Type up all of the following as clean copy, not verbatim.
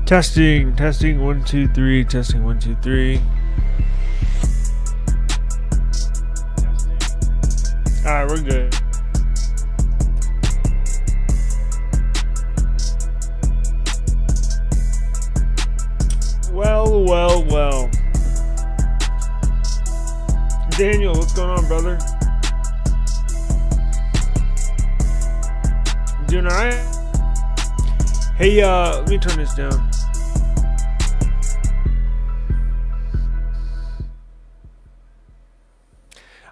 Testing, 1, 2, 3, testing, 1, 2, 3. Alright, we're good. Well. Daniel, what's going on, brother? Doing alright? Hey, let me turn this down.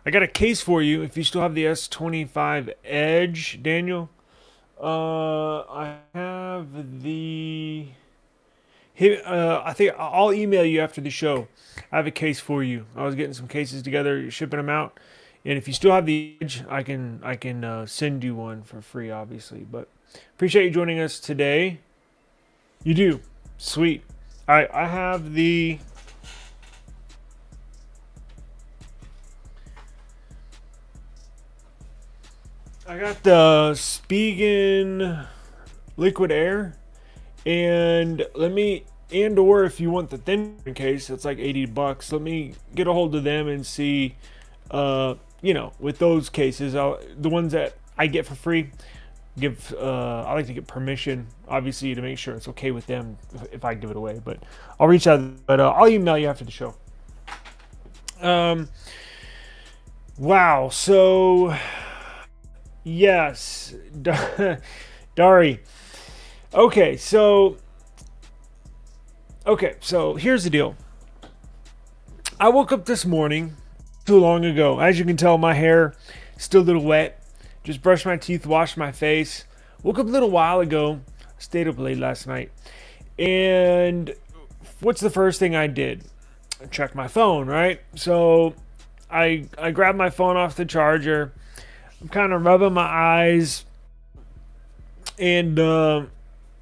I got a case for you if you still have the S25 Edge, Daniel. I have the... I think I'll email you after the show. I have a case for you. I was getting some cases together, shipping them out. And if you still have the Edge, I can send you one for free, obviously. But appreciate you joining us today. You do. Sweet. All right, I have the... I got the Spigen Liquid Air, and or if you want the thin case, it's like $80. Let me get a hold of them and see, with those cases, the ones that I get for free, I like to get permission, obviously, to make sure it's okay with them if I give it away. But I'll reach out, but I'll email you after the show. Wow. So. Yes, Dari. Okay, so here's the deal. I woke up this morning too long ago. As you can tell, my hair is still a little wet. Just brushed my teeth, washed my face. Woke up a little while ago. Stayed up late last night. And what's the first thing I did? I checked my phone, right? So I grabbed my phone off the charger. I'm kind of rubbing my eyes and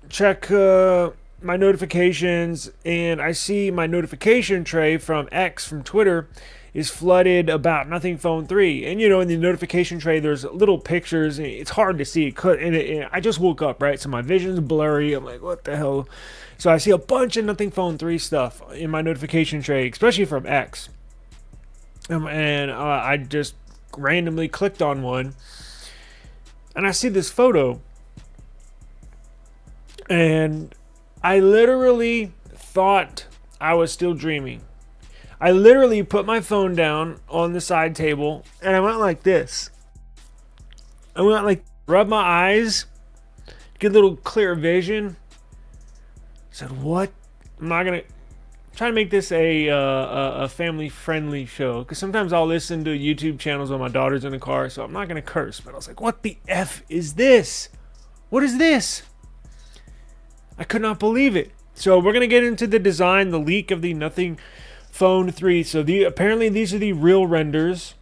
check my notifications, and I see my notification tray from X, from Twitter, is flooded about Nothing Phone 3. And in the notification tray there's little pictures, and it's hard to see. And I just woke up, right? So my vision's blurry. I'm like, what the hell? So I see a bunch of Nothing Phone 3 stuff in my notification tray, especially from X. And I just randomly clicked on one, and I see this photo, and I literally thought I was still dreaming. I literally put my phone down on the side table, and I went like this. I went like, rub my eyes, get a little clear vision. Said, what? I'm not gonna try to make this a family-friendly show, because sometimes I'll listen to YouTube channels when my daughter's in the car, so I'm not going to curse. But I was like, what the F is this? What is this? I could not believe it. So we're going to get into the design, the leak of the Nothing Phone 3. So apparently these are the real renders.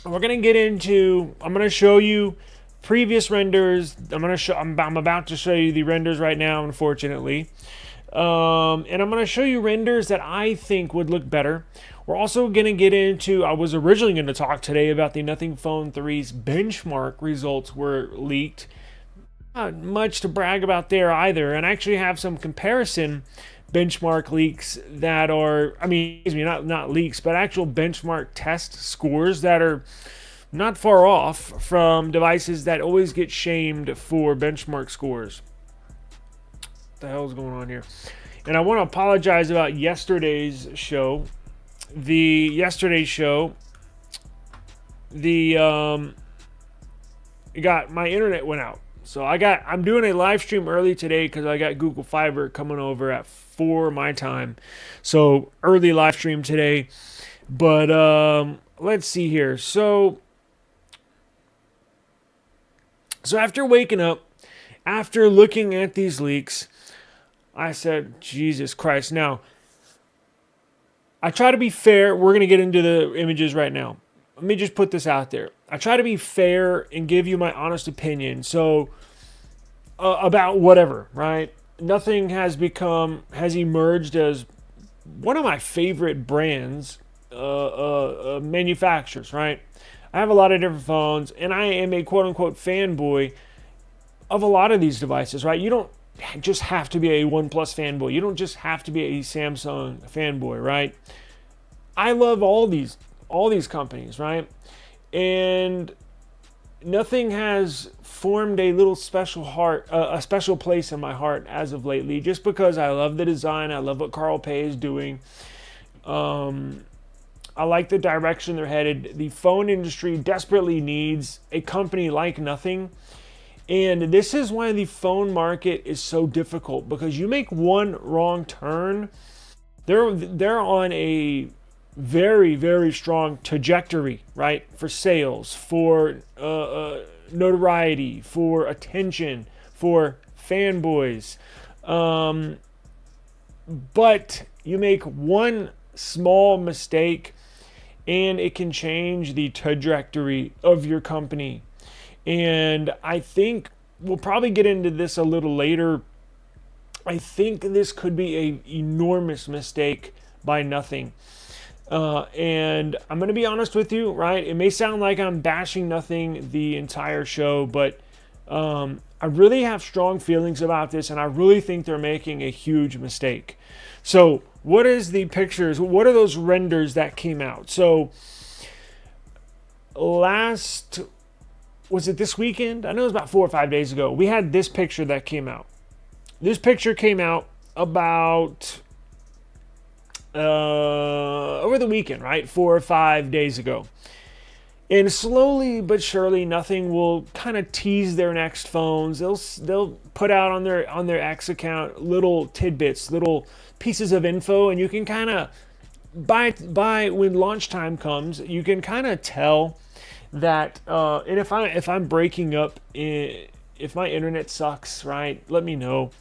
We're going to get into, I'm going to show you previous renders. I'm about to show you the renders right now, unfortunately. And I'm going to show you renders that I think would look better. We're also going to get into, I was originally going to talk today about the Nothing Phone 3's benchmark results were leaked. Not much to brag about there either. And I actually have some comparison benchmark leaks that are, not leaks, but actual benchmark test scores that are not far off from devices that always get shamed for benchmark scores. What the hell is going on here? And I want to apologize about yesterday's show. My internet went out. So I'm doing a live stream early today because I got Google Fiber coming over at 4 my time. So early live stream today. But let's see here. So after waking up, after looking at these leaks, I said, Jesus Christ. Now, I try to be fair. We're going to get into the images right now. Let me just put this out there. I try to be fair and give you my honest opinion. So, about whatever, right? Nothing has emerged as one of my favorite brands, manufacturers, right? I have a lot of different phones, and I am a quote-unquote fanboy of a lot of these devices, right? just have to be a OnePlus fanboy. You don't just have to be a Samsung fanboy, right? I love all these companies, right? And nothing has formed a little special a special place in my heart as of lately, just because I love the design. I love what Carl Pei is doing. I like the direction they're headed. The phone industry desperately needs a company like Nothing. And this is why the phone market is so difficult, because you make one wrong turn, they're on a very, very strong trajectory, right? For sales, for notoriety, for attention, for fanboys. But you make one small mistake and it can change the trajectory of your company. And I think we'll probably get into this a little later. I think this could be an enormous mistake by Nothing. And I'm going to be honest with you, right? It may sound like I'm bashing Nothing the entire show, but I really have strong feelings about this, and I really think they're making a huge mistake. So what is the pictures? What are those renders that came out? So was it this weekend? I know it was about 4 or 5 days ago. We had this picture that came out. This picture came out about over the weekend, right? 4 or 5 days ago. And slowly but surely, Nothing will kind of tease their next phones. They'll put out on their X account little tidbits, little pieces of info, and you can kind of by when launch time comes, you can kind of tell that. And if I'm breaking up, if my internet sucks, right? Let me know.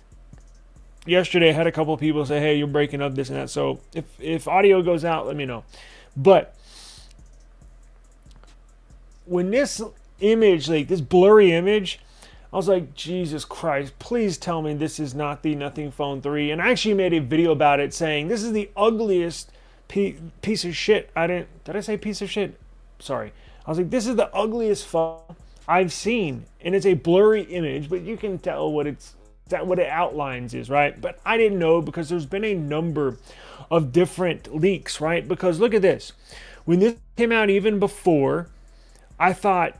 Yesterday, I had a couple of people say, "Hey, you're breaking up, this and that." So if audio goes out, let me know. But when this image, like this blurry image, I was like, Jesus Christ, please tell me this is not the Nothing Phone 3. And I actually made a video about it saying this is the ugliest piece of shit. Did I say piece of shit? Sorry. I was like, this is the ugliest phone I've seen. And it's a blurry image, but you can tell what it outlines is, right? But I didn't know, because there's been a number of different leaks, right? Because look at this. When this came out, even before, I thought,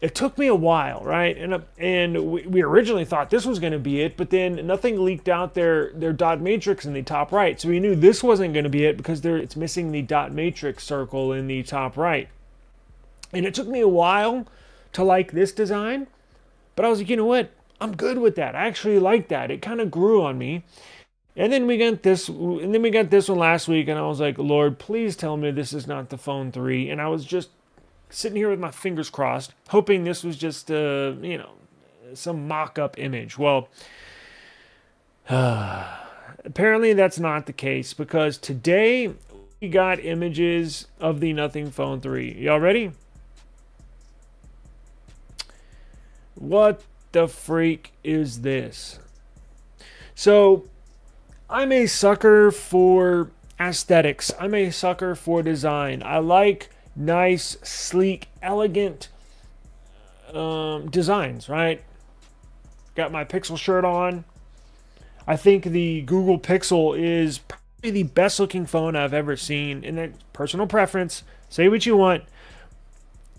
it took me a while, right? And we originally thought this was going to be it, but then Nothing leaked out their dot matrix in the top right. So we knew this wasn't going to be it, because it's missing the dot matrix circle in the top right. And it took me a while to like this design, but I was like, you know what? I'm good with that. I actually like that. It kind of grew on me. And then we got this one last week, and I was like, Lord, please tell me this is not the Phone 3. And I was just sitting here with my fingers crossed, hoping this was just some mock-up image. Well, apparently that's not the case, because today we got images of the Nothing Phone 3. Y'all ready? What the freak is this? So, I'm a sucker for aesthetics. I'm a sucker for design. I like nice, sleek, elegant designs, right? Got my Pixel shirt on. I think the Google Pixel is probably the best looking phone I've ever seen. And that's personal preference. Say what you want.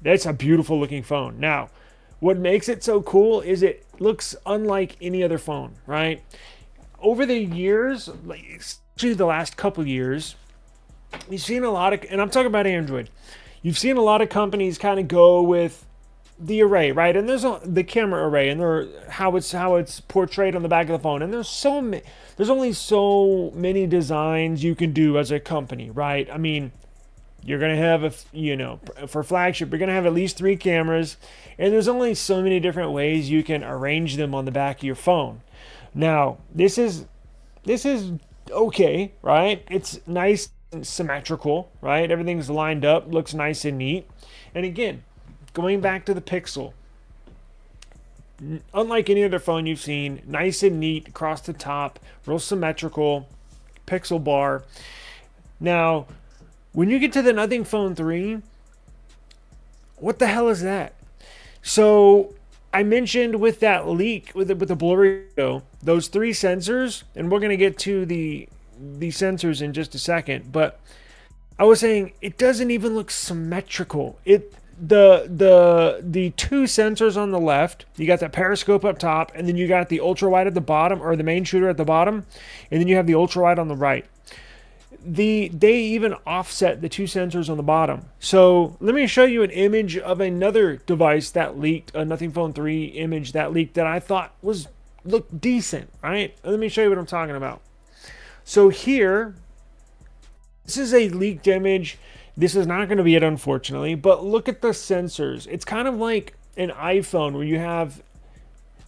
That's a beautiful looking phone. Now, what makes it so cool is it looks unlike any other phone, right? Over the years, especially the last couple years, you've seen a lot of, and I'm talking about Android, you've seen a lot of companies kind of go with the array, right? And there's the camera array, and how it's portrayed on the back of the phone. And there's only so many designs you can do as a company, right? I mean, you're going to have, for flagship, you're going to have at least 3 cameras, and there's only so many different ways you can arrange them on the back of your phone. Now, this is okay, right? It's nice and symmetrical, right? Everything's lined up, looks nice and neat. And again, going back to the Pixel, unlike any other phone you've seen, nice and neat across the top, real symmetrical, Pixel bar. Now, when you get to the Nothing Phone 3, what the hell is that? So I mentioned with that leak, with the blurry video, those 3 sensors, and we're going to get to the sensors in just a second, but I was saying it doesn't even look symmetrical. The 2 sensors on the left, you got that periscope up top, and then you got the ultra wide at the bottom, or the main shooter at the bottom, and then you have the ultra wide on the right. They even offset the 2 sensors on the bottom. So let me show you an image of another device that leaked, a Nothing Phone 3 image that leaked that I thought looked decent, right? Let me show you what I'm talking about. So here, this is a leaked image. This is not going to be it, unfortunately, but look at the sensors. It's kind of like an iPhone where you have,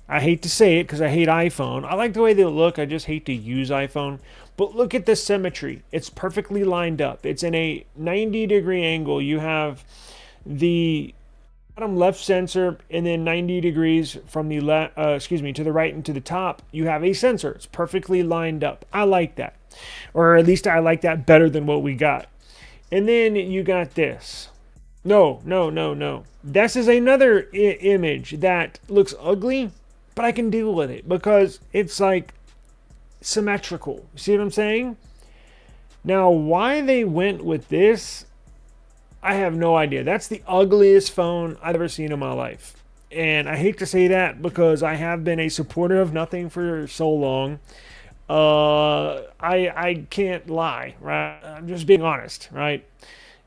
I hate to say it because I hate iPhone. I like the way they look. I just hate to use iPhone. But look at the symmetry. It's perfectly lined up. It's in a 90-degree angle. You have the bottom left sensor, and then 90 degrees from the to the right and to the top, you have a sensor. It's perfectly lined up. I like that. Or at least I like that better than what we got. And then you got this. No. This is another image that looks ugly, but I can deal with it because it's like symmetrical. See what I'm saying? Now, why they went with this, I have no idea. That's the ugliest phone I've ever seen in my life. And I hate to say that because I have been a supporter of Nothing for so long. I can't lie, right? I'm just being honest, right?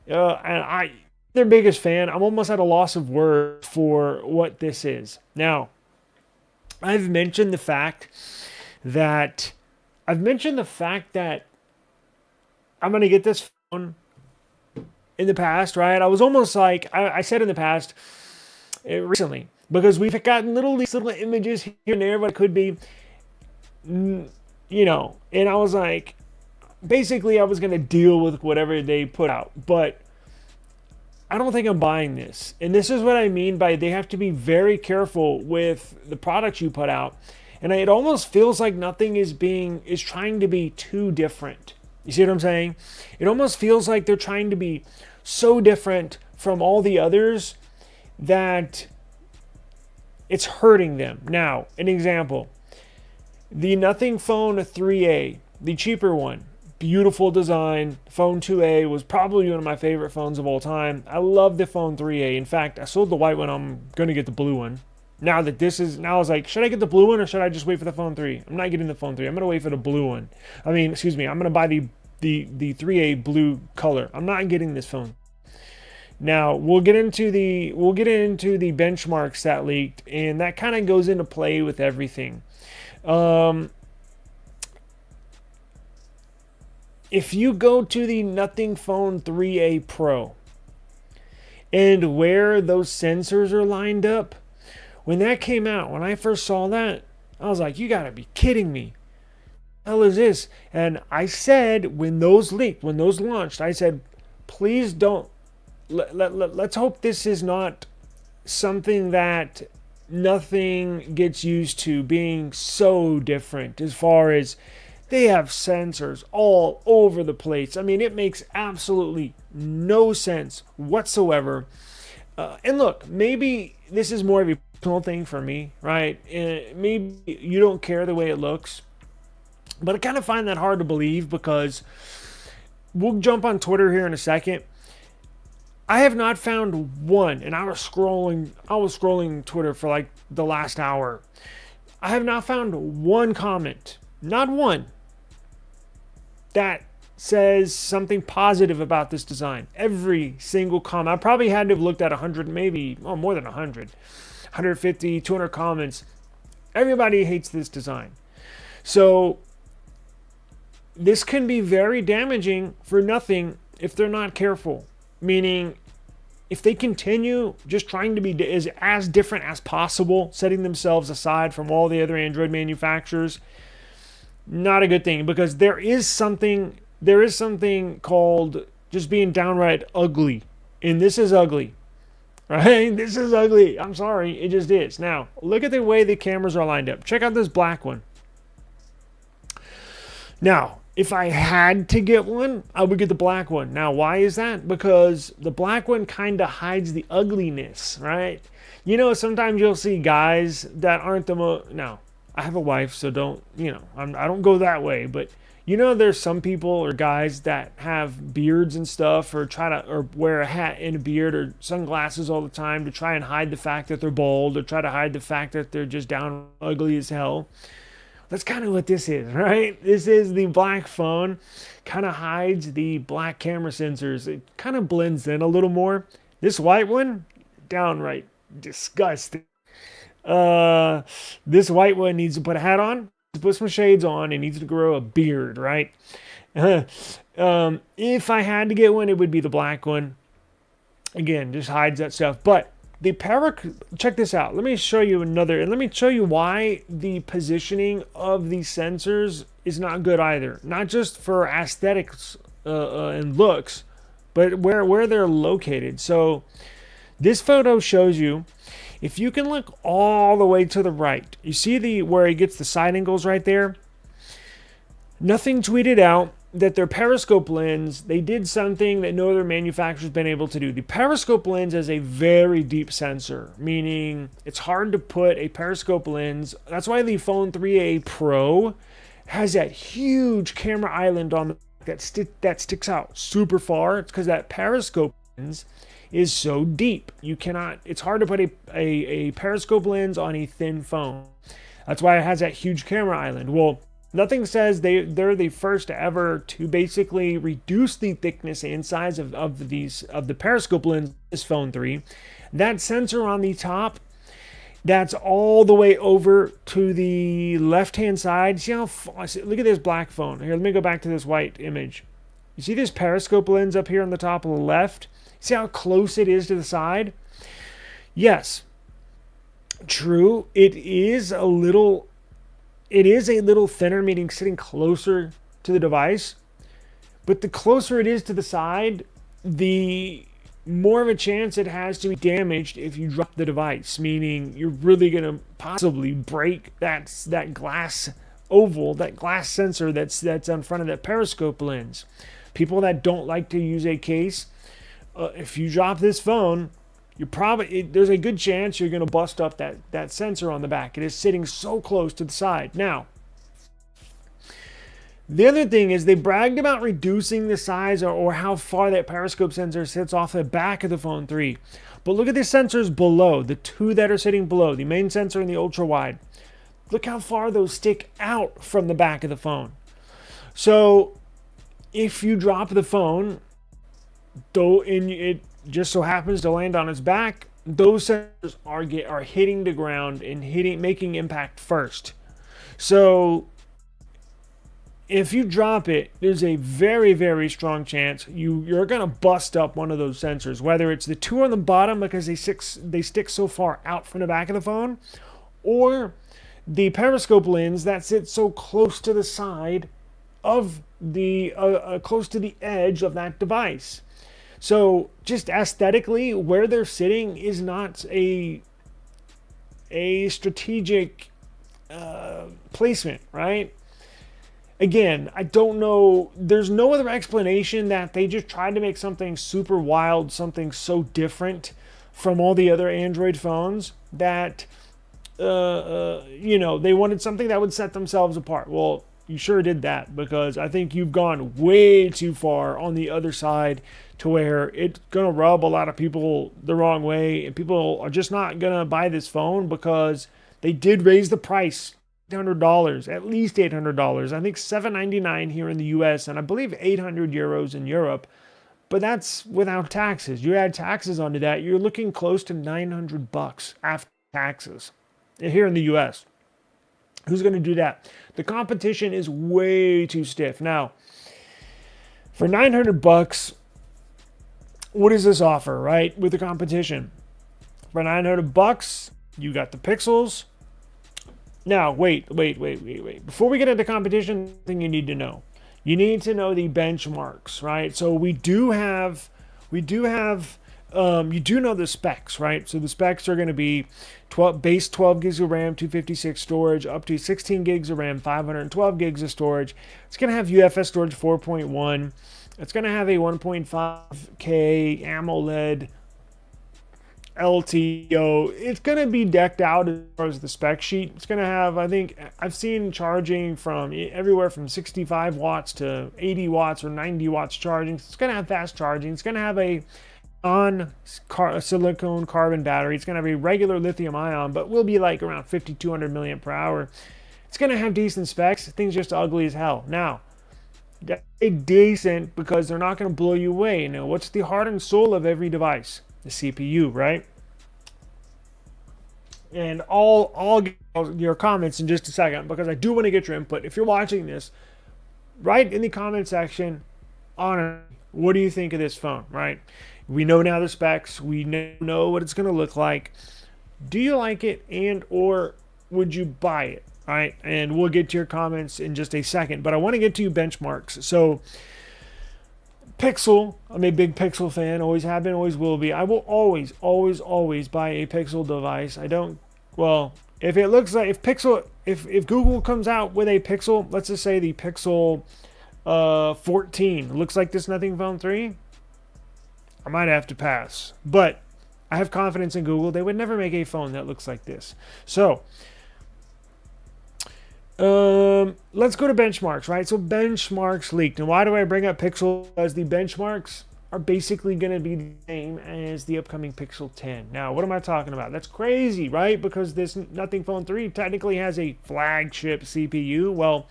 And their biggest fan. I'm almost at a loss of words for what this is. Now, I've mentioned the fact that I'm going to get this phone in the past, right? I was almost like, I said in the past, recently, because we've gotten these little images here and there, but it could be, and I was like, basically I was going to deal with whatever they put out, but I don't think I'm buying this. And this is what I mean by they have to be very careful with the products you put out. And it almost feels like Nothing is trying to be too different. You see what I'm saying? It almost feels like they're trying to be so different from all the others that it's hurting them. Now, an example. The Nothing Phone 3A, the cheaper one, beautiful design. Phone 2A was probably one of my favorite phones of all time. I love the Phone 3A. In fact, I sold the white one. I'm going to get the blue one. Now I was like, should I get the blue one or should I just wait for the Phone 3? I'm not getting the Phone 3. I'm going to wait for the blue one. I'm going to buy the 3A blue color. I'm not getting this phone. Now, we'll get into the benchmarks that leaked, and that kind of goes into play with everything. If you go to the Nothing Phone 3A Pro and where those sensors are lined up, when that came out, when I first saw that, I was like, you gotta be kidding me. What the hell is this? And I said, when those launched, I said, please don't, let's hope this is not something that Nothing gets used to, being so different as far as they have sensors all over the place. I mean, it makes absolutely no sense whatsoever. And look, maybe this is more of a personal thing for me, right? Maybe you don't care the way it looks, but I kind of find that hard to believe because we'll jump on Twitter here in a second. I have not found one, and I was scrolling Twitter for like the last hour. I have not found one comment, not one, that says something positive about this design. Every single comment, I probably had to have looked at 100, maybe more than 100, 150, 200 comments. Everybody hates this design. So this can be very damaging for Nothing if they're not careful. Meaning, if they continue just trying to be as different as possible, setting themselves aside from all the other Android manufacturers, not a good thing, because there is something called just being downright ugly, and this is ugly, right? This is ugly. I'm sorry, it just is. Now, look at the way the cameras are lined up. Check out this black one. Now, If I had to get one, I would get the black one. Now, why is that? Because the black one kind of hides the ugliness, right? You know, sometimes you'll see guys that aren't the most. Now, I have a wife, so don't, you know, I don't go that way. But, you know, there's some people or guys that have beards and stuff, or or wear a hat and a beard or sunglasses all the time to try and hide the fact that they're bald, or try to hide the fact that they're just down ugly as hell. That's kind of what this is, right? This is the black phone. Kind of hides the black camera sensors. It kind of blends in a little more. This white one, downright disgusting. This white one needs to put a hat on, to put some shades on, and needs to grow a beard, right? If I had to get one, it would be the black one. Again, just hides that stuff. But the check this out. Let me show you another, and let me show you why the positioning of these sensors is not good either. Not just for aesthetics and looks, but where they're located. So this photo shows you, if you can look all the way to the right, you see where it gets the side angles right there? Nothing tweeted out that their periscope lens, they did something that no other manufacturer's been able to do. The periscope lens is a very deep sensor, meaning it's hard to put a periscope lens. That's why the phone 3A Pro has that huge camera island on the back that sticks out super far. It's because that periscope lens is so deep. It's hard to put a periscope lens on a thin phone. That's why it has that huge camera island. Well, nothing says they're the first ever to basically reduce the thickness and size of the periscope lens. This phone 3, that sensor on the top, that's all the way over to the left-hand side. See how look at this black phone here. Let me go back to this white image. You see this periscope lens up here on the top of the left? See how close it is to the side? Yes, true. It is a little thinner, meaning sitting closer to the device. But the closer it is to the side, the more of a chance it has to be damaged if you drop the device, meaning you're really going to possibly break that glass oval, that glass sensor that's in front of that periscope lens. People that don't like to use a case, if you drop this phone, there's a good chance you're going to bust up that sensor on the back. It is sitting so close to the side. Now, the other thing is they bragged about reducing the size or how far that periscope sensor sits off the back of the phone 3. But look at the sensors below, the two that are sitting below, the main sensor and the ultra wide. Look how far those stick out from the back of the phone. So if you drop the phone, it just so happens to land on its back, those sensors are hitting the ground and making impact first. So if you drop it, there's a very, very strong chance you're going to bust up one of those sensors, whether it's the two on the bottom because they stick so far out from the back of the phone, or the periscope lens that sits so close to the side of close to the edge of that device. So just aesthetically, where they're sitting is not a strategic placement, right? Again, I don't know. There's no other explanation that they just tried to make something super wild, something so different from all the other Android phones that, they wanted something that would set themselves apart. Well, you sure did that, because I think you've gone way too far on the other side to where it's going to rub a lot of people the wrong way, and people are just not going to buy this phone because they did raise the price. $800, at least $800. I think $799 here in the US, and I believe 800 euros in Europe. But that's without taxes. You add taxes onto that, you're looking close to $900 after taxes here in the US. Who's going to do that? The competition is way too stiff. Now, for $900, what does this offer, right? With the competition, for $900, you got the pixels. Now, wait. Before we get into competition, thing you need to know. You need to know the benchmarks, right? So we do have you do know the specs, right? So the specs are going to be 12 gigs of RAM, 256 storage, up to 16 gigs of RAM, 512 gigs of storage. It's going to have UFS storage 4.1. It's going to have a 1.5K AMOLED LTO. It's going to be decked out as far as the spec sheet. It's going to have, I think, I've seen charging from everywhere from 65 watts to 80 watts or 90 watts charging. It's going to have fast charging. It's going to have a silicone carbon battery. It's going to have a regular lithium ion, but will be like around 5,200 milliamp per hour. It's going to have decent specs. Things just ugly as hell. Now, they're decent because they're not going to blow you away. You know, what's the heart and soul of every device? The CPU, right? And I'll get your comments in just a second because I do want to get your input. If you're watching this, write in the comment section on what do you think of this phone, right? We know now the specs. We know what it's going to look like. Do you like it, and or would you buy it? All right, and we'll get to your comments in just a second. But I want to get to you benchmarks. So Pixel, I'm a big Pixel fan, always have been, always will be. I will always buy a Pixel device. I don't, well, if it looks like, if Google comes out with a Pixel, let's just say the Pixel 14, looks like this Nothing Phone 3, I might have to pass. But I have confidence in Google. They would never make a phone that looks like this. So, let's go to benchmarks, right? So benchmarks leaked. And why do I bring up Pixel? As the benchmarks are basically going to be the same as the upcoming Pixel 10. Now, what am I talking about? That's crazy, right? Because this Nothing Phone 3 technically has a flagship CPU. Well,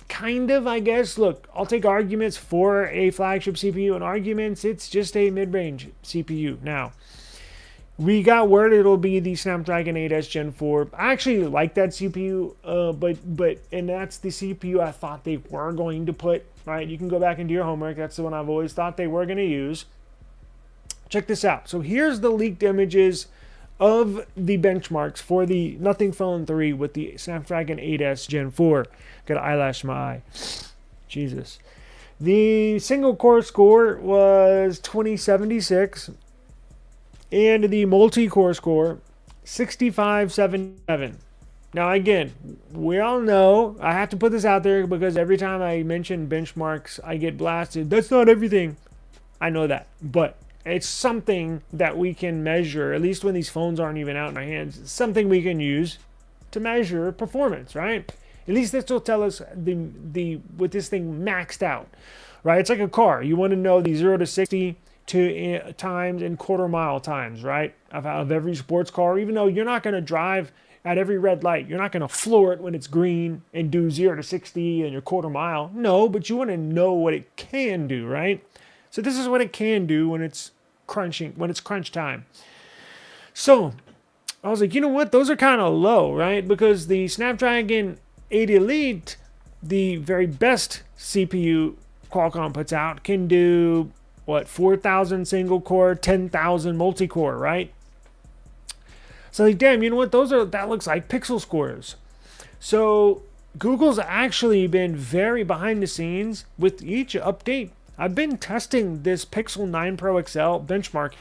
kind of, I guess. Look, I'll take arguments for a flagship CPU and arguments it's just a mid-range CPU. Now, we got word it'll be the Snapdragon 8S Gen 4. I actually like that CPU, and that's the CPU I thought they were going to put, right? You can go back and do your homework. That's the one I've always thought they were going to use. Check this out. So here's the leaked images of the benchmarks for the Nothing Phone 3 with the Snapdragon 8S Gen 4. Got an eyelash in my eye. Jesus. The single core score was 2076. And the multi-core score, 6577. Now, again, we all know, I have to put this out there because every time I mention benchmarks, I get blasted. That's not everything. I know that. But it's something that we can measure, at least when these phones aren't even out in our hands. It's something we can use to measure performance, right? At least this will tell us with this thing maxed out, right? It's like a car. You want to know the 0 to 60 times and quarter mile times, right? Of every sports car, even though you're not going to drive at every red light. You're not going to floor it when it's green and do 0 to 60 and your quarter mile. No, but you want to know what it can do, right? So this is what it can do when it's crunch time. So I was like, you know what? Those are kind of low, right? Because the Snapdragon 8 Elite, the very best CPU Qualcomm puts out, can do what, 4,000 single core, 10,000 multi-core, right? So like, damn, you know what? That looks like Pixel scores. So Google's actually been very behind the scenes with each update. I've been testing this Pixel 9 Pro XL benchmark,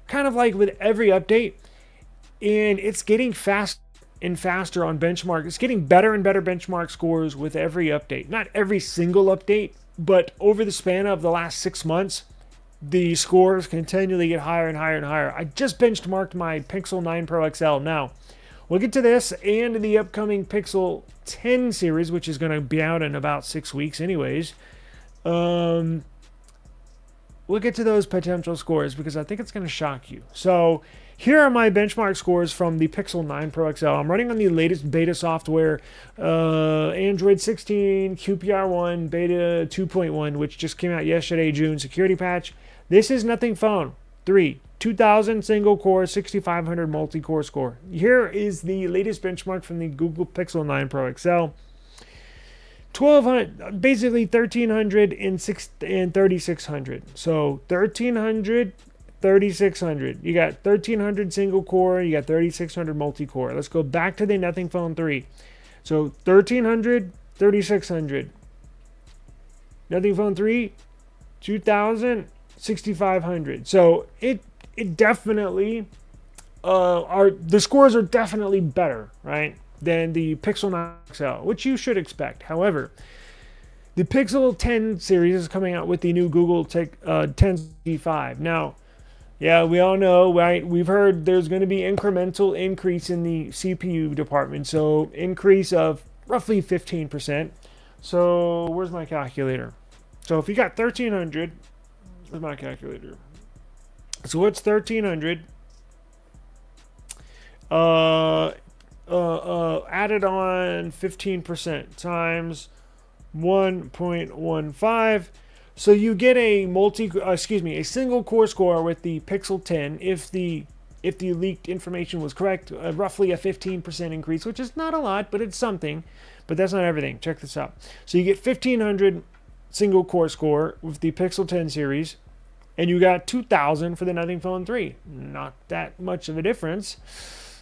kind of like with every update, and it's getting faster and faster on benchmark. It's getting better and better benchmark scores with every update. Not every single update, but over the span of the last 6 months, the scores continually get higher and higher and higher. I just benchmarked my Pixel 9 Pro XL. Now, we'll get to this and the upcoming Pixel 10 series, which is going to be out in about 6 weeks anyways. We'll get to those potential scores because I think it's going to shock you. So here are my benchmark scores from the Pixel 9 Pro XL. I'm running on the latest beta software, Android 16, QPR1, Beta 2.1, which just came out yesterday, June, security patch. This is Nothing Phone 3, 2000 single core, 6500 multi-core score. Here is the latest benchmark from the Google Pixel 9 Pro XL. 1200, basically 1300 and 3600. So 1300, 3600. You got 1300 single core, you got 3600 multi-core. Let's go back to the Nothing Phone 3. So 1300, 3600. Nothing Phone 3, 2000, 6,500. So it definitely the scores are definitely better, right, than the Pixel 9 XL, which you should expect. However, the Pixel 10 series is coming out with the new Google 10C5. Now, yeah, we all know, right? We've heard there's going to be incremental increase in the CPU department. So increase of roughly 15%. So where's my calculator? So if you got 1,300, where's my calculator? So what's 1,300? Added on 15% times 1.15. So you get a single core score with the Pixel 10 if the leaked information was correct, roughly a 15% increase, which is not a lot, but it's something. But that's not everything. Check this out. So you get 1,500 single core score with the Pixel 10 series, and you got 2,000 for the Nothing Phone 3. Not that much of a difference.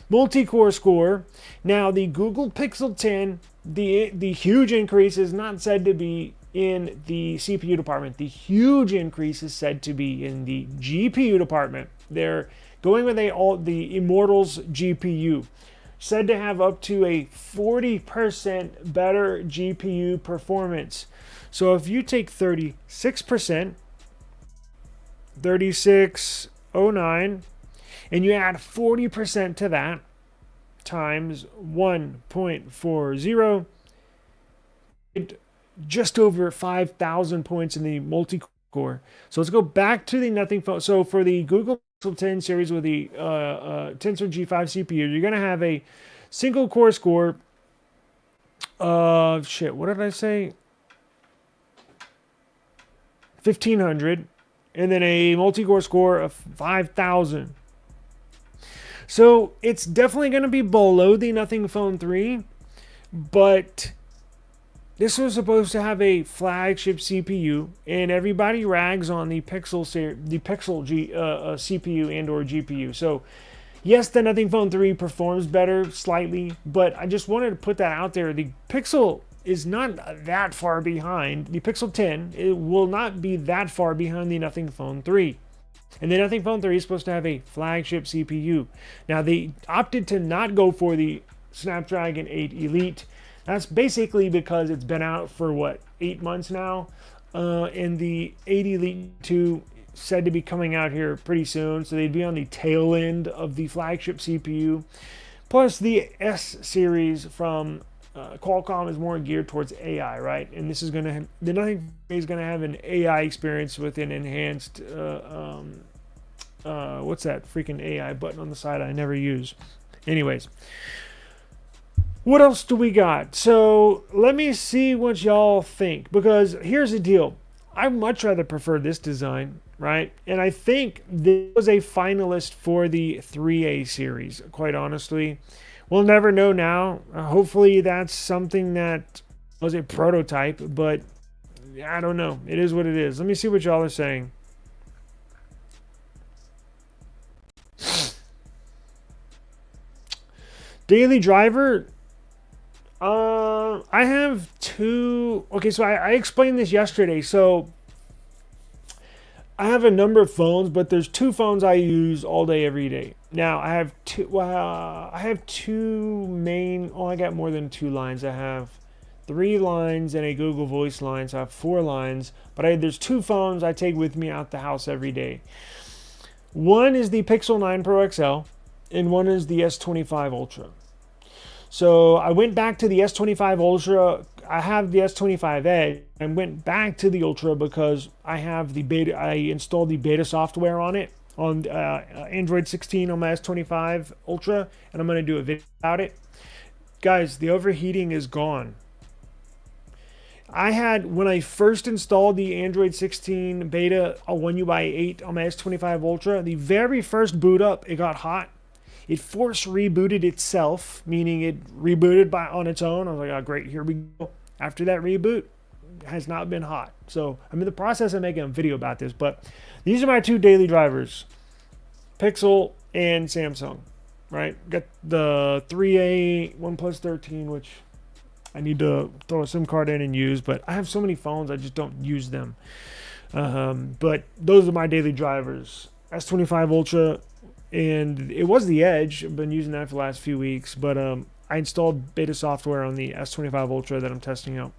Multi-core score. Now the Google Pixel 10, the huge increase is not said to be in the CPU department. The huge increase is said to be in the GPU department. They're going with the Immortals GPU, said to have up to a 40% better GPU performance. So if you take 36%, 3609, and you add 40% to that times 1.40, just over 5,000 points in the multi-core. So let's go back to the Nothing Phone. So for the Google Pixel 10 series with the Tensor G5 CPU, you're going to have a single core score of, what did I say? 1,500. And then a multi-core score of 5,000. So it's definitely going to be below the Nothing Phone 3, but this was supposed to have a flagship CPU, and everybody rags on the Pixel CPU and/or GPU. So yes, the Nothing Phone 3 performs better slightly, but I just wanted to put that out there. The Pixel is not that far behind. The Pixel 10, it will not be that far behind the Nothing Phone 3. And the Nothing Phone 3 is supposed to have a flagship CPU. Now, they opted to not go for the Snapdragon 8 Elite. That's basically because it's been out for, 8 months now? And the 8 Elite 2 said to be coming out here pretty soon. So they'd be on the tail end of the flagship CPU. Plus, the S series from Qualcomm is more geared towards AI, right? And this is the Nothing is going to have an AI experience with an enhanced, what's that freaking AI button on the side I never use? Anyways, what else do we got? So let me see what y'all think, because here's the deal. I much rather prefer this design, right? And I think this was a finalist for the 3A series, quite honestly. We'll never know now. Hopefully that's something that was a prototype, but I don't know. It is what it is. Let me see what y'all are saying. Daily driver. I have two. Okay, so I explained this yesterday. So I have a number of phones, but there's two phones I use all day, every day. Now I have two. Well, I have two main. Oh, I got more than two lines. I have 3 lines and a Google Voice line, so I have 4 lines. But there's 2 phones I take with me out the house every day. One is the Pixel 9 Pro XL, and one is the S25 Ultra. So I went back to the S25 Ultra. I have the S25 Edge. I went back to the Ultra because I have the beta. I installed the beta software on it on Android 16 on my S25 Ultra, and I'm going to do a video about it. Guys, the overheating is gone. When I first installed the Android 16 beta One UI 8 on my S25 Ultra, the very first boot up, it got hot. It force rebooted itself, meaning it rebooted on its own. I was like, oh, great, here we go. After that reboot, it has not been hot. So I'm in the process of making a video about this, but these are my 2 daily drivers, Pixel and Samsung, right? Got the 3A OnePlus 13, which I need to throw a SIM card in and use, but I have so many phones, I just don't use them. But those are my daily drivers. S25 Ultra, and it was the Edge. I've been using that for the last few weeks, but I installed beta software on the S25 Ultra that I'm testing out.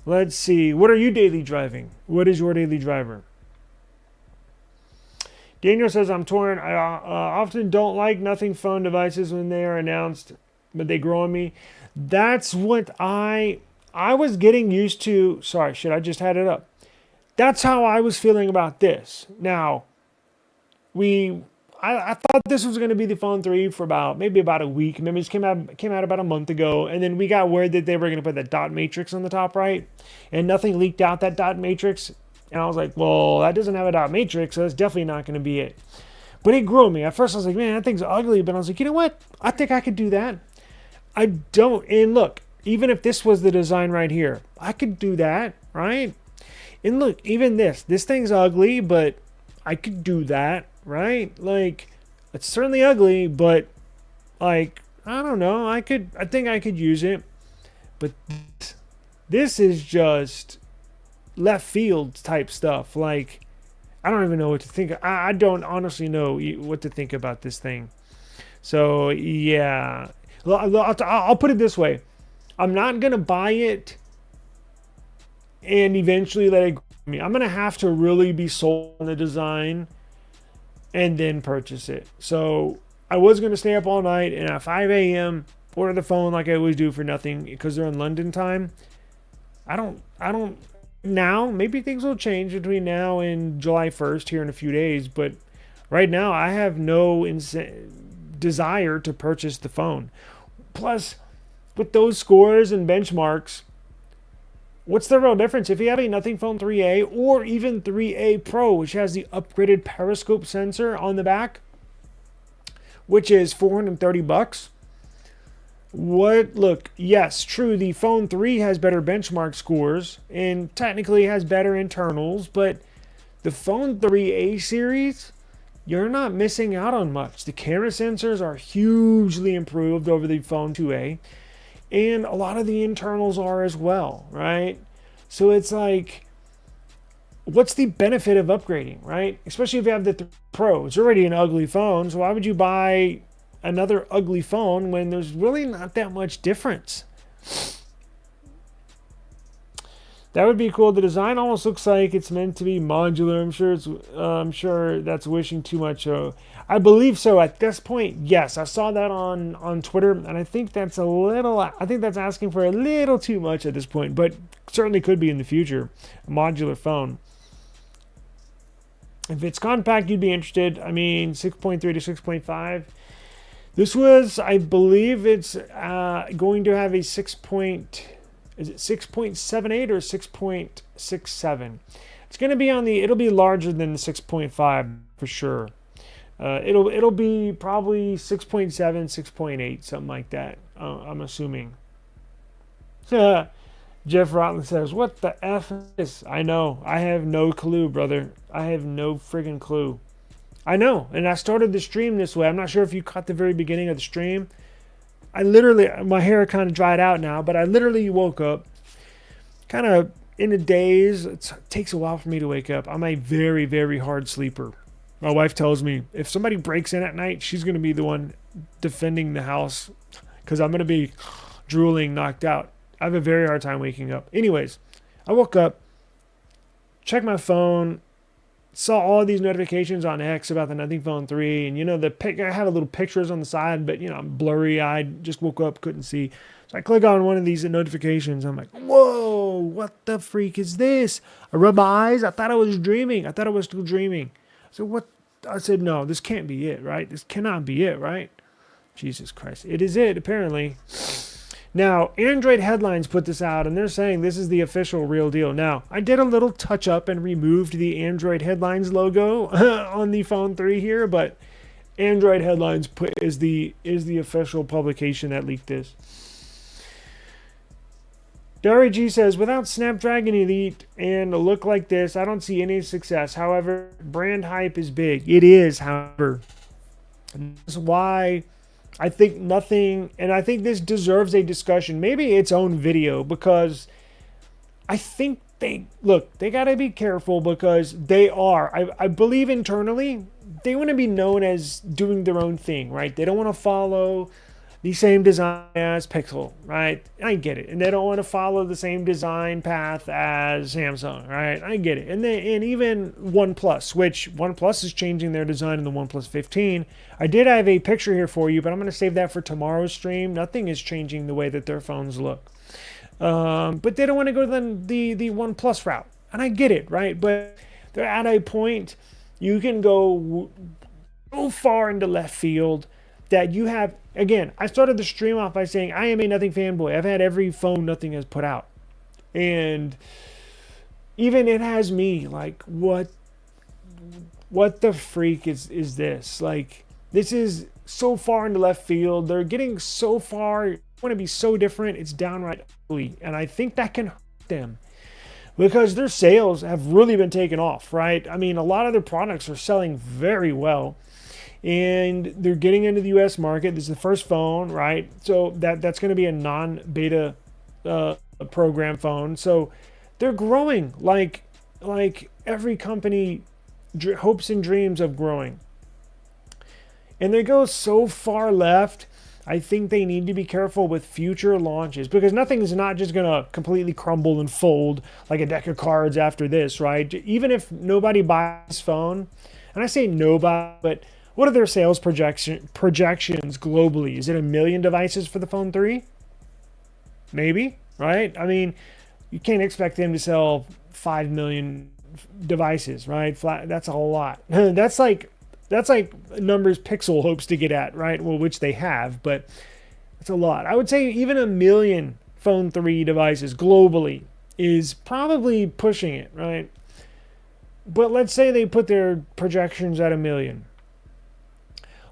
Let's see. What are you daily driving? What is your daily driver? Daniel says, I'm torn. I often don't like nothing phone devices when they are announced, but they grow on me. That's what I was getting used to. Sorry, shit, I just had it up. That's how I was feeling about this. Now, I thought this was going to be the phone 3 for maybe about a week. Maybe it came out about a month ago, and then we got word that they were going to put that dot matrix on the top right, and nothing leaked out that dot matrix. And I was like, well, that doesn't have a dot matrix, so that's definitely not going to be it. But it grew on me. At first, I was like, man, that thing's ugly. But I was like, you know what? I think I could do that. I don't. And look, even if this was the design right here, I could do that, right? And look, even this thing's ugly, but I could do that, right? Like, it's certainly ugly, but like, I don't know. I think I could use it. But this is just left field type stuff. Like, I don't even know what to think. I don't honestly know what to think about this thing. So yeah, I'll put it this way: I'm not gonna buy it and eventually let it grow me. I'm gonna have to really be sold on the design and then purchase it. So I was gonna stay up all night and at 5 a.m. order the phone like I always do for nothing because they're in London time. I don't. Now, maybe things will change between now and July 1st here in a few days, but right now I have no desire to purchase the phone. Plus, with those scores and benchmarks, what's the real difference? If you have a Nothing Phone 3A or even 3A Pro, which has the upgraded periscope sensor on the back, which is $430, look, yes, true, the phone 3 has better benchmark scores and technically has better internals, but the phone 3A series, you're not missing out on much. The camera sensors are hugely improved over the phone 2A, and a lot of the internals are as well, right? So it's like, what's the benefit of upgrading, right? Especially if you have the Pro. It's already an ugly phone, so why would you buy another ugly phone when there's really not that much difference? That would be cool. The design almost looks like it's meant to be modular. I'm sure that's wishing too much. I believe so at this point. Yes, I saw that on Twitter, and I think that's asking for a little too much at this point, but certainly could be in the future. A modular phone. If it's compact, you'd be interested. I mean, 6.3 to 6.5. This was, I believe it's going to have a 6.78 or 6.67. It's going to be it'll be larger than the 6.5 for sure. It'll be probably 6.7, 6.8, something like that. I'm assuming. Jeff Rotland says, what the F is this? I know. I have no clue, brother. I have no friggin' clue. I know, and I started the stream this way. I'm not sure if you caught the very beginning of the stream. My hair kind of dried out now, but I literally woke up kind of in a daze. It takes a while for me to wake up. I'm a very, very hard sleeper. My wife tells me if somebody breaks in at night, she's going to be the one defending the house because I'm going to be drooling, knocked out. I have a very hard time waking up. Anyways, I woke up, checked my phone, saw all these notifications on X about the Nothing Phone 3, and I have a little pictures on the side, but I'm blurry eyed, just woke up, couldn't see. So I click on one of these notifications. I'm like, whoa, what the freak is this? I rub my eyes. I thought I was dreaming. I thought I was still dreaming. So what? I said, no, this can't be it, right? This cannot be it, right? Jesus Christ. It is it, apparently. Now, Android Headlines put this out, and they're saying this is the official real deal. Now, I did a little touch-up and removed the Android Headlines logo on the Phone 3 here, but Android Headlines is the official publication that leaked this. Dari G says, without Snapdragon Elite and a look like this, I don't see any success. However, brand hype is big. It is, however. That's why I think nothing, and I think this deserves a discussion, maybe its own video, because I think they got to be careful because they are. I believe internally they want to be known as doing their own thing, right? They don't want to follow the same design as Pixel, right? I get it. And they don't want to follow the same design path as Samsung, right? I get it. And even OnePlus, which OnePlus is changing their design in the OnePlus 15. I did have a picture here for you, but I'm going to save that for tomorrow's stream. Nothing is changing the way that their phones look. But they don't want to go the OnePlus route. And I get it, right? But they're at a point you can go so far into left field that you have, again, I started the stream off by saying I am a Nothing fanboy. I've had every phone Nothing has put out. And even it has me like, what the freak is this? Like, this is so far into left field. They're getting so far, want to be so different. It's downright ugly. And I think that can hurt them because their sales have really been taken off, right? I mean, a lot of their products are selling very well. And they're getting into the U.S. market. This is the first phone, right? So that's going to be a non-beta program phone. So they're growing like every company hopes and dreams of growing. And they go so far left. I think they need to be careful with future launches because Nothing is not just going to completely crumble and fold like a deck of cards after this, right? Even if nobody buys this phone, and I say nobody, but what are their sales projections globally? Is it 1 million devices for the Phone 3? Maybe, right? I mean, you can't expect them to sell 5 million devices, right? That's a lot. That's like numbers Pixel hopes to get at, right? Well, which they have, but that's a lot. I would say even 1 million Phone 3 devices globally is probably pushing it, right? But let's say they put their projections at 1 million.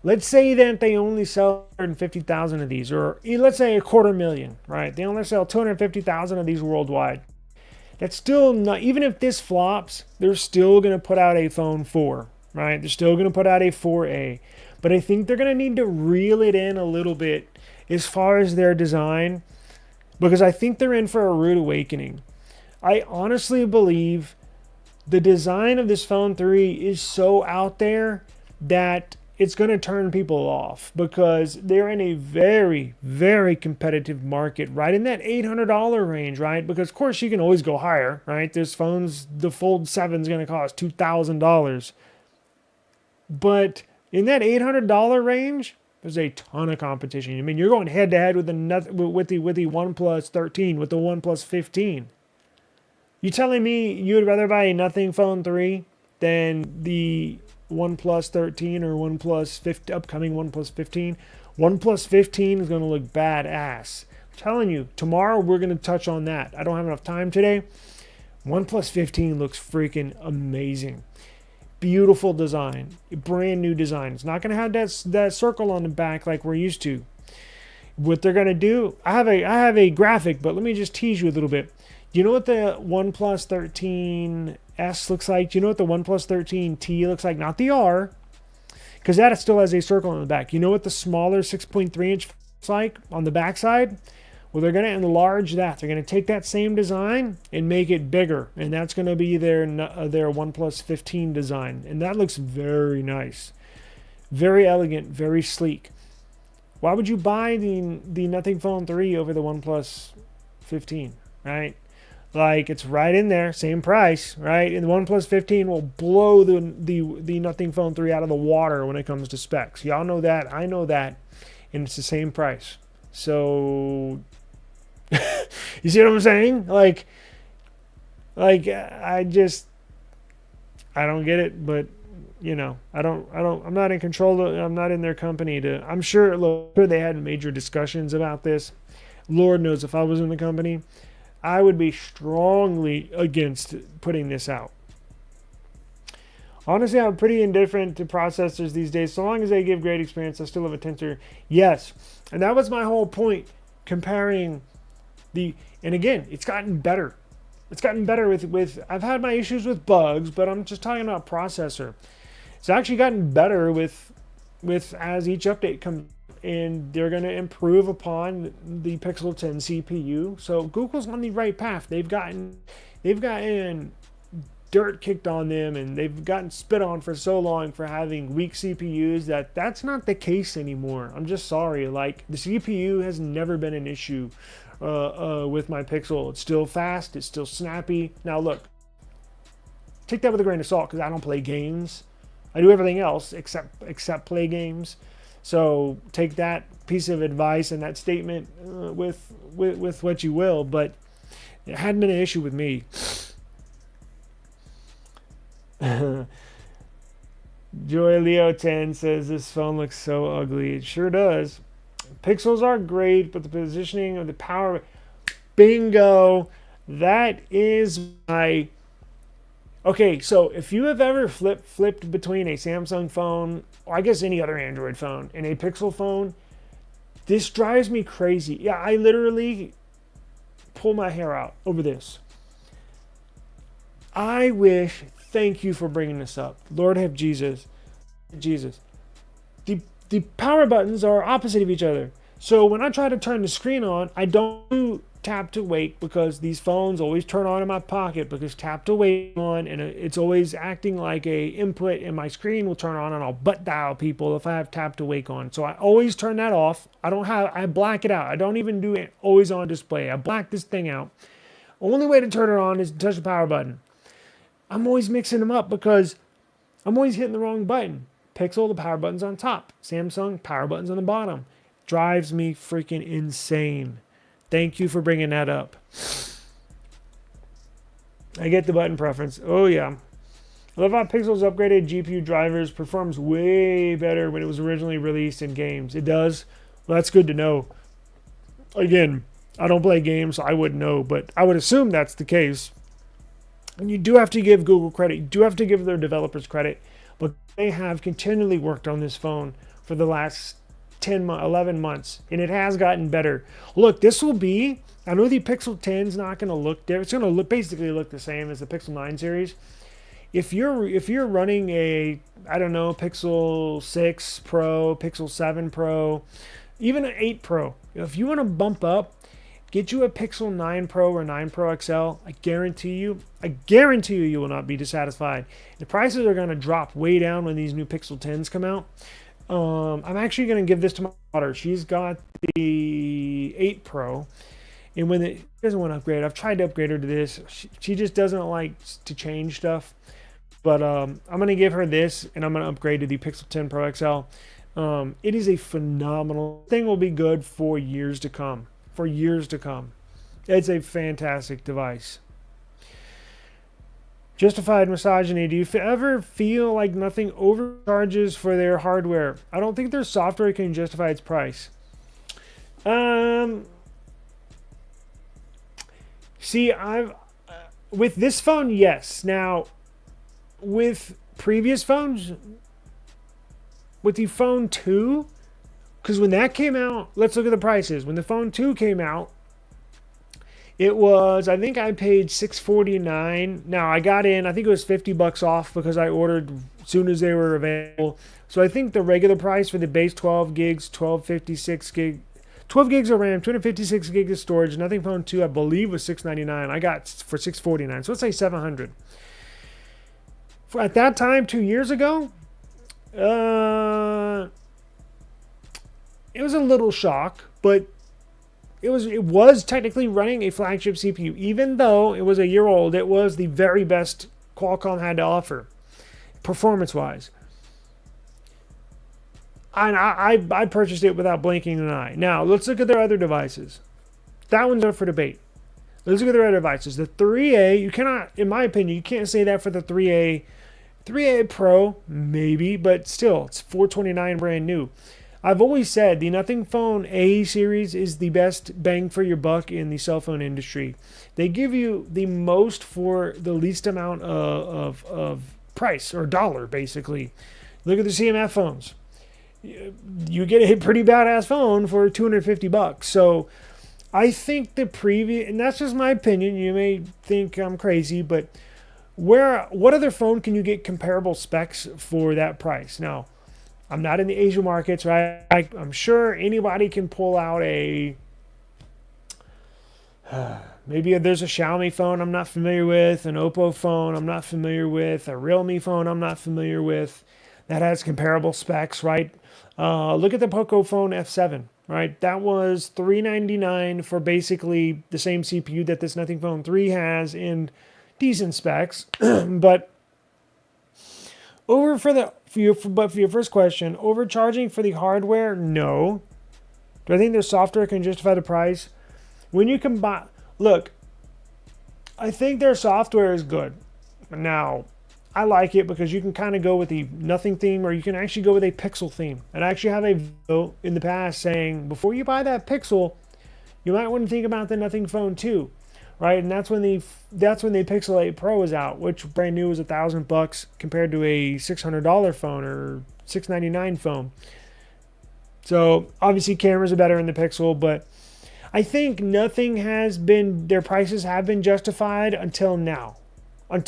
Let's say that they only sell 250,000 of these, or let's say 250,000, right? They only sell 250,000 of these worldwide. That's still not, even if this flops, they're still going to put out a Phone 4, right? They're still going to put out a 4A. But I think they're going to need to reel it in a little bit as far as their design, because I think they're in for a rude awakening. I honestly believe the design of this Phone 3 is so out there that it's going to turn people off because they're in a very, very competitive market, right in that $800 range, right? Because, of course, you can always go higher, right? There's phones, the Fold 7 is going to cost $2,000. But in that $800 range, there's a ton of competition. I mean, you're going head-to-head with the OnePlus 13, with the OnePlus 15. You telling me you would rather buy a Nothing Phone 3 than the OnePlus 13 or upcoming OnePlus 15? OnePlus 15 is going to look badass. I'm telling you, tomorrow we're going to touch on that. I don't have enough time today. OnePlus 15 looks freaking amazing. Beautiful design, brand new design. It's not going to have that circle on the back like we're used to. What they're going to do, I have a graphic, but let me just tease you a little bit. Do you know what the OnePlus 13S looks like? Do you know what the OnePlus 13T looks like? Not the R, because that still has a circle on the back. You know what the smaller 6.3 inch looks like on the back side? Well, they're going to enlarge that. They're going to take that same design and make it bigger, and that's going to be their OnePlus 15 design, and that looks very nice, very elegant, very sleek. Why would you buy the Nothing Phone 3 over the OnePlus 15, right? Like, it's right in there, same price, right? And the OnePlus 15 will blow the Nothing Phone 3 out of the water when it comes to specs. Y'all know that, I know that, and it's the same price. So you see what I'm saying? Like I don't get it, but you know, I'm not in control I'm not in their company I'm sure they had major discussions about this. Lord knows if I was in the company, I would be strongly against putting this out. Honestly, I'm pretty indifferent to processors these days. So long as they give great experience, I still have a Tensor. Yes. And that was my whole point, comparing and again, it's gotten better. It's gotten better with I've had my issues with bugs, but I'm just talking about processor. It's actually gotten better with as each update comes, and they're going to improve upon the Pixel 10 CPU. So Google's on the right path. They've gotten they've gotten dirt kicked on them, and they've gotten spit on for so long for having weak CPUs that's not the case anymore. I'm just sorry. Like, the CPU has never been an issue with my Pixel. It's still fast. It's still snappy. Now look, take that with a grain of salt, because I don't play games. I do everything else except play games. So take that piece of advice and that statement with what you will. But it hadn't been an issue with me. Joy Leo 10 says this phone looks so ugly. It sure does. Pixels are great, but the positioning of the power, bingo, that is my... Okay, so if you have ever flipped between a Samsung phone, or I guess any other Android phone, and a Pixel phone, this drives me crazy. Yeah, I literally pull my hair out over this. I wish... Thank you for bringing this up. Lord have Jesus. The power buttons are opposite of each other. So when I try to turn the screen on, I don't do tap to wake, because these phones always turn on in my pocket because tap to wake on, and it's always acting like a input, and my screen will turn on, and I'll butt dial people if I have tap to wake on. So I always turn that off. I black it out. I don't even do it always on display. I black this thing out. Only way to turn it on is to touch the power button. I'm always mixing them up because I'm always hitting the wrong button. Pixel, the power button's on top. Samsung, power button's on the bottom. Drives me freaking insane. Thank you for bringing that up. I get the button preference. Oh, yeah. I love how Pixel's upgraded GPU drivers performs way better when it was originally released in games. It does? Well, that's good to know. Again, I don't play games, so I wouldn't know, but I would assume that's the case. And you do have to give Google credit. You do have to give their developers credit. But they have continually worked on this phone for the last 11 months. And it has gotten better. Look, this will be... I know the Pixel 10 is not going to look there. It's going to basically look the same as the Pixel 9 series. If you're running a, I don't know, Pixel 6 Pro, Pixel 7 Pro, even an 8 Pro, if you want to bump up, get you a Pixel 9 Pro or 9 Pro XL. I guarantee you you will not be dissatisfied. The prices are going to drop way down when these new Pixel 10s come out. I'm actually going to give this to my daughter. She's got the 8 Pro. And when she doesn't want to upgrade, I've tried to upgrade her to this. She just doesn't like to change stuff. But I'm going to give her this, and I'm going to upgrade to the Pixel 10 Pro XL. It is a phenomenal thing. Will be good for years to come. For years to come. It's a fantastic device. Justified misogyny. Do you ever feel like nothing overcharges for their hardware? I don't think their software can justify its price. See, with this phone, yes. Now, with previous phones, with the phone 2, because when that came out, let's look at the prices. When the phone 2 came out, it was, I think I paid $649. Now I got in, I think it was $50 off because I ordered as soon as they were available. So I think the regular price for the base 12 gigs, 1256 gig, 12 gigs of RAM, 256 gigs of storage, nothing phone 2, I believe was $699. I got for $649. So let's say $700. At that time, 2 years ago, it was a little shock, but it was technically running a flagship CPU. Even though it was a year old, it was the very best Qualcomm had to offer, performance-wise. And I purchased it without blinking an eye. Now, let's look at their other devices. That one's up for debate. Let's look at their other devices. The 3A, you cannot, in my opinion, you can't say that for the 3A. 3A Pro, maybe, but still, it's $429 brand new. I've always said the Nothing Phone A series is the best bang for your buck in the cell phone industry. They give you the most for the least amount of price, or dollar, basically. Look at the CMF phones. You get a pretty badass phone for $250. So I think the previous, and that's just my opinion, you may think I'm crazy, but what other phone can you get comparable specs for that price? Now, I'm not in the Asian markets, right? I'm sure anybody can pull out a Maybe there's a Xiaomi phone I'm not familiar with, an Oppo phone I'm not familiar with, a Realme phone I'm not familiar with that has comparable specs, right? Look at the Poco phone F7, right? That was $399 for basically the same CPU that this Nothing Phone 3 has in decent specs. But for your first question, overcharging for the hardware, no. Do I think their software can justify the price? When you combine, look, I think their software is good. Now, I like it because you can kind of go with the Nothing theme, or you can actually go with a Pixel theme. And I actually have a video in the past saying, before you buy that Pixel, you might want to think about the Nothing Phone 2, right? And that's when the Pixel 8 Pro is out, which brand new is $1,000 compared to a $600 phone or $699 phone. So obviously cameras are better in the Pixel, but I think their prices have been justified until now. I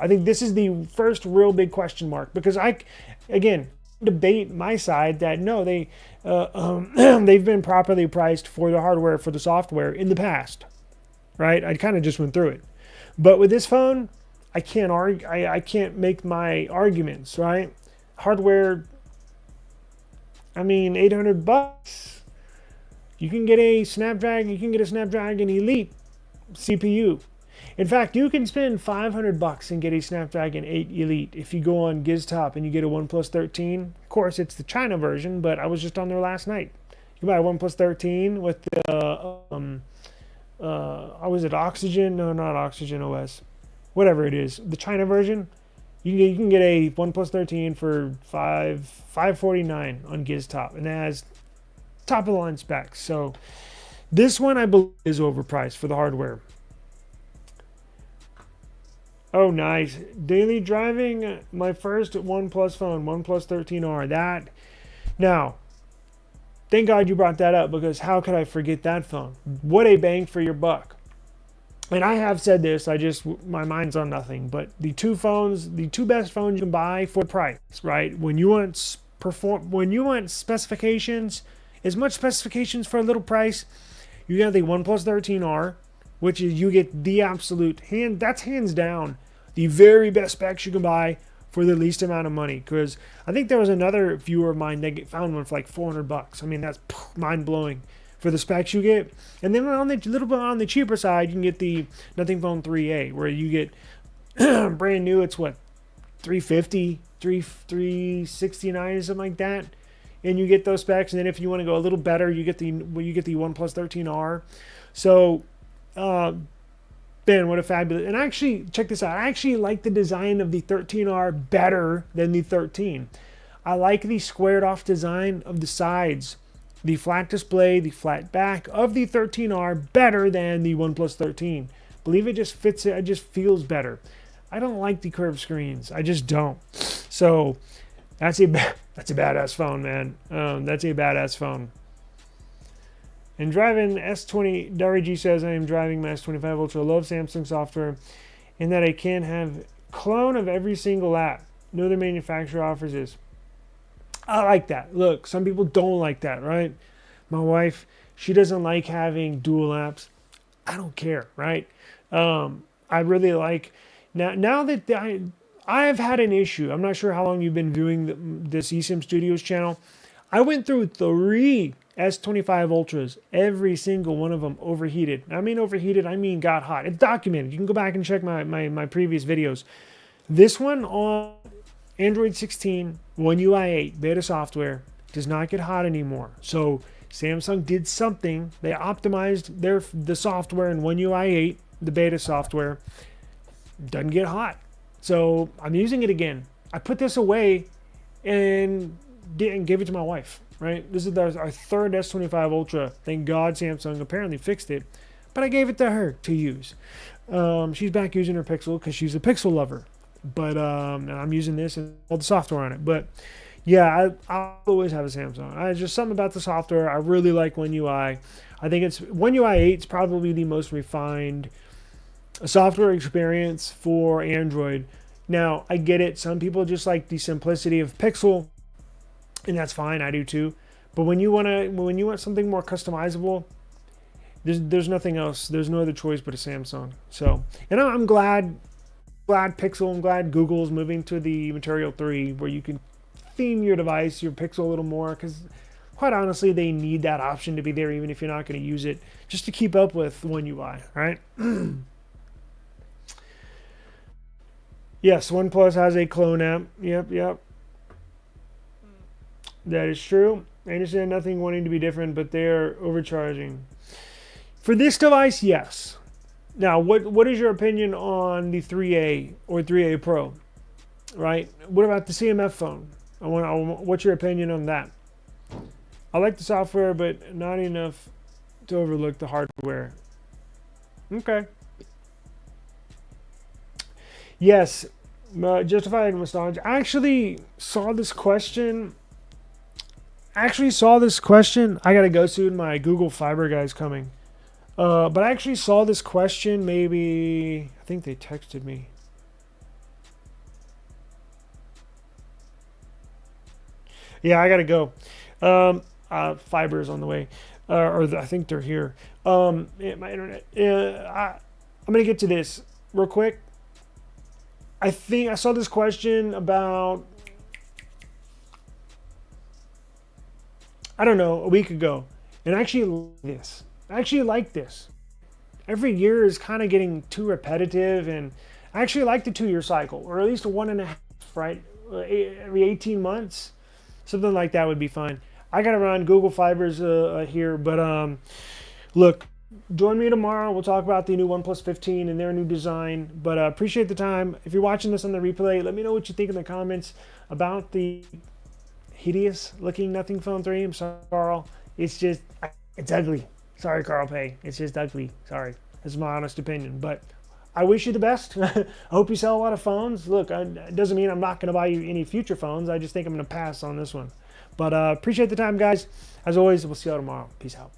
think this is the first real big question mark, because again, debate my side that no, they've been properly priced for the hardware, for the software in the past, right? I kind of just went through it. But with this phone, I can't argue, I can't make my arguments, right? Hardware, I mean, $800. You can get a Snapdragon Elite CPU. In fact, you can spend $500 and get a Snapdragon 8 Elite if you go on GizTop and you get a OnePlus 13. Of course, it's the China version, but I was just on there last night. You buy a OnePlus 13 with the was it Oxygen? No, not Oxygen OS. Whatever it is, the China version. You can get a OnePlus 13 for $549 on GizTop, and it has top of the line specs. So this one I believe is overpriced for the hardware. Oh, nice. Daily driving, my first OnePlus phone, OnePlus 13R. Now, thank God you brought that up, because how could I forget that phone? What a bang for your buck. And I have said this, my mind's on nothing, but the two best phones you can buy for price, right? When you want specifications, as much specifications for a little price, you got the OnePlus 13R, which is, you get the absolute that's hands down the very best specs you can buy for the least amount of money. Because I think there was another viewer of mine that found one for like $400. I mean, that's mind blowing for the specs you get. And then on the little bit on the cheaper side, you can get the Nothing Phone 3A, where you get brand new. It's what, $350, $369, something like that. And you get those specs. And then if you want to go a little better, you get the OnePlus 13R. So, man, what a fabulous... And actually, check this out. I actually like the design of the 13R better than the 13. I like the squared off design of the sides, the flat display, the flat back of the 13R better than the OnePlus 13. Believe it just fits it. It just feels better. I don't like the curved screens. I just don't. So that's a badass phone, man. That's a badass phone. And driving S20, Dari G says, I am driving my S25 Ultra. I love Samsung software in that I can have clone of every single app. No other manufacturer offers this. I like that. Look, some people don't like that, right? My wife, she doesn't like having dual apps. I don't care, right? I really like... Now that I have had an issue. I'm not sure how long you've been viewing this eSIMstudios channel. I went through 3 S25 Ultras. Every single one of them overheated. I mean overheated, I mean got hot. It's documented. You can go back and check my previous videos. This one on Android 16, One UI 8 beta software does not get hot anymore. So Samsung did something. They optimized the software in One UI 8, the beta software. Doesn't get hot. So I'm using it again. I put this away and gave it to my wife. Right, this is our third S25 Ultra. Thank God Samsung apparently fixed it, but I gave it to her to use. She's back using her Pixel because she's a Pixel lover. But and I'm using this and all the software on it. But yeah, I'll always have a Samsung. Just something about the software. I really like One UI. I think One UI 8 is probably the most refined software experience for Android. Now I get it. Some people just like the simplicity of Pixel. And that's fine, I do too. But when you want something more customizable, There's nothing else. There's no other choice but a Samsung. So, and I'm glad Pixel. I'm glad Google's moving to the Material 3, where you can theme your device, your Pixel, a little more, because quite honestly, they need that option to be there, even if you're not going to use it, just to keep up with One UI, right? Yes, OnePlus has a clone app. Yep. That is true. I understand nothing wanting to be different, but they're overcharging. For this device, yes. Now, what is your opinion on the 3A or 3A Pro? Right? What about the CMF phone? What's your opinion on that? I like the software, but not enough to overlook the hardware. Okay. Yes, justified nostalgia. I actually saw this question. I gotta go soon. My Google Fiber guy's coming. But I actually saw this question. Maybe I think they texted me. Yeah, I gotta go. Fiber is on the way, I think they're here. My internet. I'm gonna get to this real quick. I think I saw this question about, I don't know, a week ago, and I actually like this. Every year is kind of getting too repetitive, and I actually like the 2-year cycle, or at least a 1.5, right? Every 18 months, something like that would be fine. I gotta run. Google Fiber's here, but look, join me tomorrow. We'll talk about the new OnePlus 15 and their new design. But appreciate the time. If you're watching this on the replay, let me know what you think in the comments about the hideous looking Nothing Phone 3. I'm sorry, Carl. It's ugly. Sorry, Carl Pay. It's just ugly. Sorry. That's my honest opinion. But I wish you the best. I hope you sell a lot of phones. Look, it doesn't mean I'm not going to buy you any future phones. I just think I'm going to pass on this one. But appreciate the time, guys. As always, we'll see you all tomorrow. Peace out.